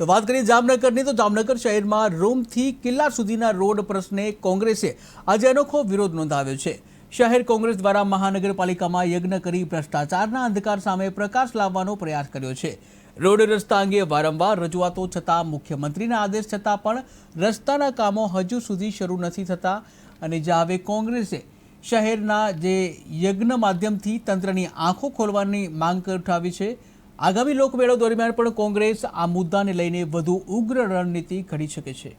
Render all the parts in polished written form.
તો વાત કરીએ જામનગરની, તો જામનગર શહેરમાં રૂમથી કિલ્લા સુધીના રોડ પ્રશ્ને કોંગ્રેસે આજે અનોખો વિરોધ નોંધાવ્યો છે। શહેર કોંગ્રેસ દ્વારા મહાનગરપાલિકામાં યજ્ઞ કરી ભ્રષ્ટાચારના અંધકાર સામે પ્રકાશ લાવવાનો પ્રયાસ કર્યો છે। રોડ રસ્તા અંગે વારંવાર રજૂઆતો છતાં મુખ્યમંત્રીના આદેશ છતાં પણ રસ્તાના કામો હજુ સુધી શરૂ નથી થતા અને જે હવે કોંગ્રેસે શહેરના જે યજ્ઞ માધ્યમથી તંત્રની આંખો ખોલવાની માંગ ઉઠાવી છે। આગામી લોકમેળો દરમિયાન પણ કોંગ્રેસ આ મુદ્દાને લઈને વધુ ઉગ્ર રણનીતિ ઘડી શકે છે।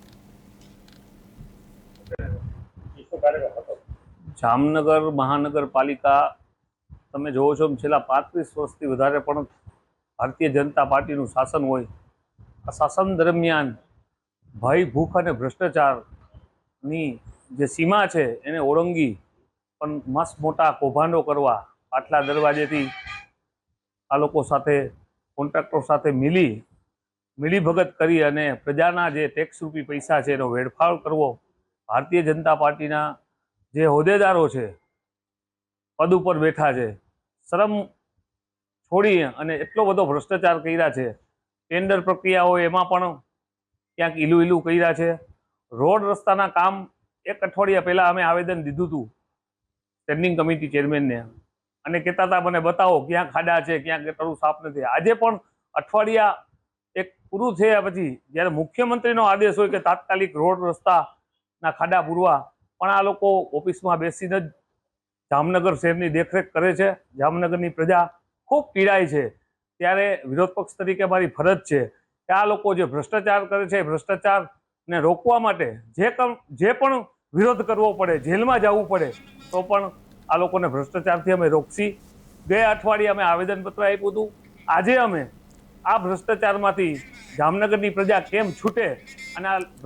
જામનગર મહાનગરપાલિકા તમે જોવો છો છેલ્લા 35 વર્ષથી વધારે પણ ભારતીય જનતા પાર્ટીનું શાસન હોય। આ શાસન દરમિયાન ભય, ભૂખ અને ભ્રષ્ટાચારની જે સીમા છે એને ઓળંગી પણ મસ્ત મોટા કૌભાંડો કરવા પાટલા દરવાજેથી આ લોકો સાથે કોન્ટ્રાક્ટર સાથે મિલીભગત કરી અને પ્રજાના જે ટેક્સ રૂપી પૈસા છે એનો વેડફાળ કરવો। ભારતીય જનતા પાર્ટીના જે હોદ્દેદારો છે, પદ ઉપર બેઠા છે, શરમ છોડી અને એટલો બધો ભ્રષ્ટાચાર કર્યા છે। ટેન્ડર પ્રક્રિયાઓ એમાં પણ ક્યાંક ઈલું કર્યા છે। રોડ રસ્તાના કામ એક અઠવાડિયા પહેલાં અમે આવેદન દીધું હતું સ્ટેન્ડિંગ કમિટી ચેરમેનને અને કહેતા હતા મને બતાવો ક્યાં ખાડા છે, ક્યાં ગટરો સાફ નથી। આજે પણ અઠવાડિયા એક પૂરું થયા પછી જ્યારે મુખ્યમંત્રીનો આદેશ હોય કે તાત્કાલિક રોડ રસ્તાના ખાડા પૂરવા, પણ આ લોકો ઓફિસમાં બેસીને જ જામનગર શહેરની દેખરેખ કરે છે। જામનગરની પ્રજા ખૂબ પીડાય છે। ત્યારે વિરોધ પક્ષ તરીકે મારી ફરજ છે કે આ લોકો જે ભ્રષ્ટાચાર કરે છે, ભ્રષ્ટાચારને રોકવા માટે જે પણ વિરોધ કરવો પડે, જેલમાં જવું પડે તો પણ આ લોકોને ભ્રષ્ટાચારથી અમે રોકશી। ગયા અઠવાડિયે અમે આવેદનપત્ર આપ્યું હતું। આજે અમે આ ભ્રષ્ટાચારમાંથી જામનગરની પ્રજા કેમ છૂટે અને આ